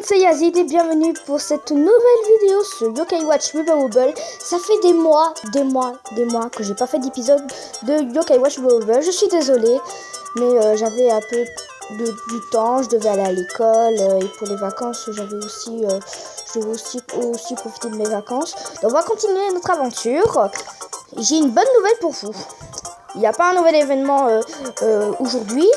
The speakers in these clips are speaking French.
monde, c'est Yazid et bienvenue pour cette nouvelle vidéo sur Yokai Watch Revival. Ça fait des mois que j'ai pas fait d'épisode de Yokai Watch Revival. Je suis désolée, mais j'avais un peu du temps, je devais aller à l'école et pour les vacances, je devais aussi profiter de mes vacances. Donc on va continuer notre aventure. J'ai une bonne nouvelle pour vous. Il n'y a pas un nouvel événement aujourd'hui.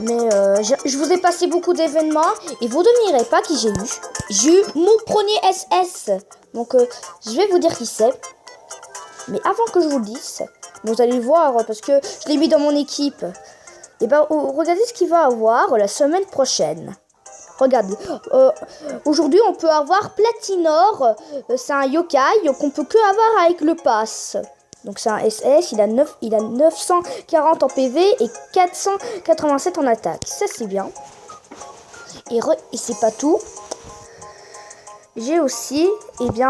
Mais je vous ai passé beaucoup d'événements et vous ne devinerez pas qui j'ai eu. J'ai eu mon premier SS. Donc je vais vous dire qui c'est. Mais avant que je vous le dise, vous allez le voir parce que je l'ai mis dans mon équipe. Et ben regardez ce qu'il va avoir la semaine prochaine. Regardez. Aujourd'hui on peut avoir Platinor. C'est un yokai qu'on peut que avoir avec le pass. Donc c'est un SS, il a 940 en PV et 487 en attaque. Ça c'est bien. Et c'est pas tout. J'ai aussi, il y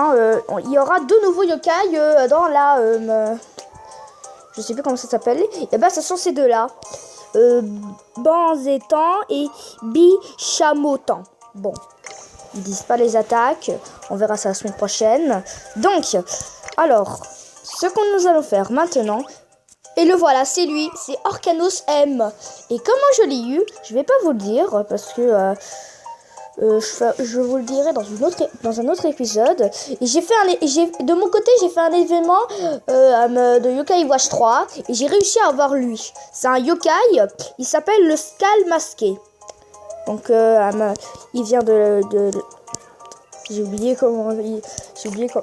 aura deux nouveaux yokai dans la... je sais plus comment ça s'appelle. Et ben ce sont ces deux-là. Banzetan et Bichamotan. Bon, ils disent pas les attaques. On verra ça la semaine prochaine. Donc, alors... ce que nous allons faire maintenant, et le voilà, c'est lui, c'est Orcanos M. Et comment je l'ai eu, je vais pas vous le dire parce que je vous le dirai dans un autre épisode. Et de mon côté, j'ai fait un événement de Yokai Watch 3 et j'ai réussi à avoir lui. C'est un yokai, il s'appelle le Skal Masqué. Donc il vient de j'ai oublié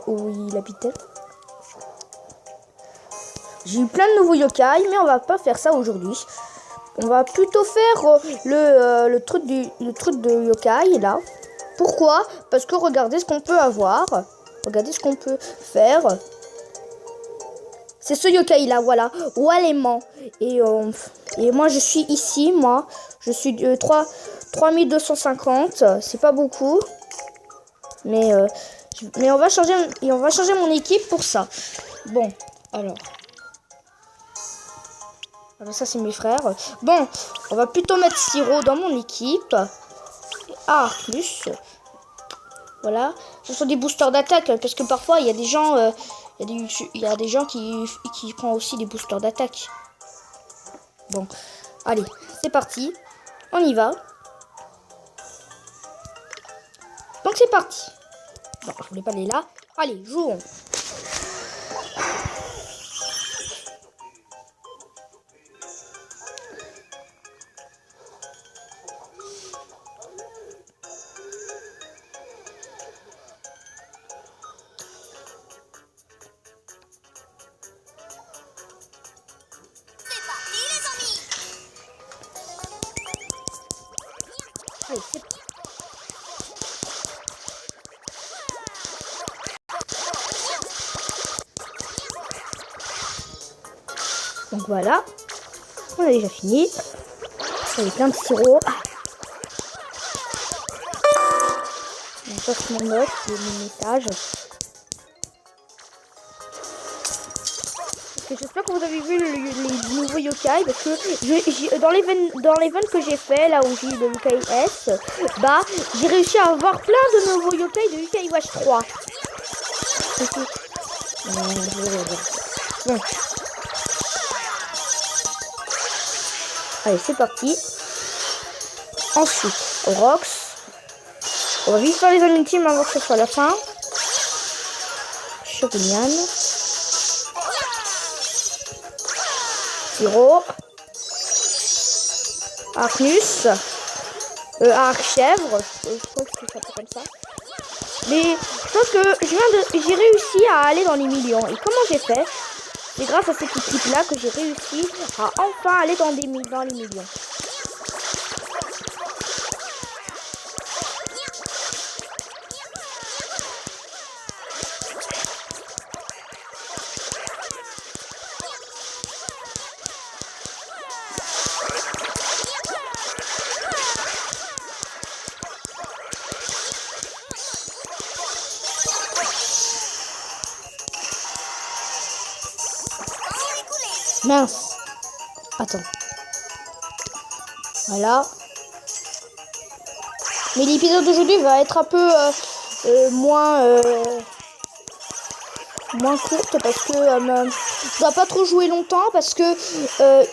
où il habitait. J'ai eu plein de nouveaux yokai, mais on va pas faire ça aujourd'hui. On va plutôt faire le truc de yokai là. Pourquoi? Parce que regardez ce qu'on peut avoir. Regardez ce qu'on peut faire. C'est ce yokai là, voilà. Waléman. Et moi je suis ici, moi. Je suis 3250. C'est pas beaucoup. Mais on va changer mon équipe pour ça. Bon, alors ça c'est mes frères. Bon, on va plutôt mettre Siro dans mon équipe. Ah, plus. Voilà. Ce sont des boosters d'attaque. Parce que parfois il y a des gens. Il y a des gens qui prennent aussi des boosters d'attaque. Bon. Allez, c'est parti. On y va. Donc c'est parti. Bon, je voulais pas aller là. Allez, jouons. Allez, c'est parti. Donc voilà, on a déjà fini. Avec plein de sirop. Donc ça c'est mon note, c'est mon message. J'espère que vous avez vu les nouveaux yokai parce que dans l'event que j'ai fait, là où j'ai eu le yokai S, bah j'ai réussi à avoir plein de nouveaux yokai de Yokai Watch 3. Bon. Allez, c'est parti. Ensuite, Rox. On va vite faire les ultimes avant que ce soit la fin. Chevignan. Siro. Arcnus. Archèvre. Je crois que c'est ça comme ça. Mais je pense que j'ai réussi à aller dans les millions. Et comment j'ai fait? C'est grâce à cette équipe-là que j'ai réussi à enfin aller dans les millions. Mince. Attends. Voilà. Mais l'épisode d'aujourd'hui va être un peu moins courte parce que je dois pas trop jouer longtemps parce que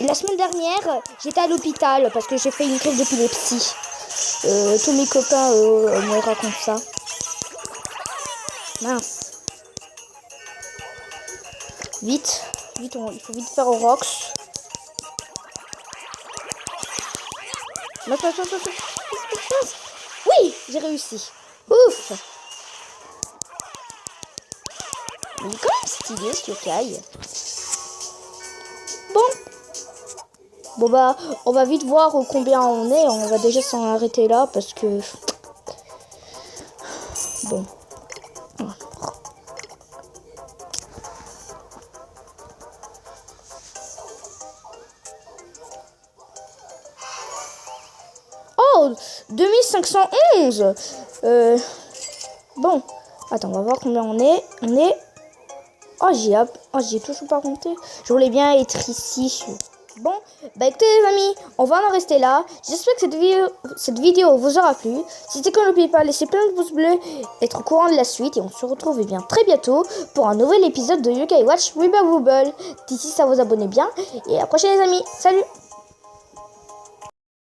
la semaine dernière j'étais à l'hôpital parce que j'ai fait une crise d'épilepsie. Tous mes copains me racontent ça. Mince. Vite, il faut vite faire au Rox. Oui, j'ai réussi. Ouf. Il est quand même stylé ce yokai. Bon bah, on va vite voir combien on est. On va déjà s'en arrêter là parce que... Bon. Oh, 2511. Bon, attends, on va voir combien on est. Oh, j'y ai toujours pas compté. Je voulais bien être ici. Bon, bah écoutez les amis, on va en rester là. J'espère que cette vidéo vous aura plu. Si c'est comme, n'oubliez pas, laissez plein de pouces bleus, être au courant de la suite. Et on se retrouve bien très bientôt pour un nouvel épisode de Yokai Watch Wibble Wobble. D'ici ça, vous abonnez bien. Et à la prochaine les amis. Salut!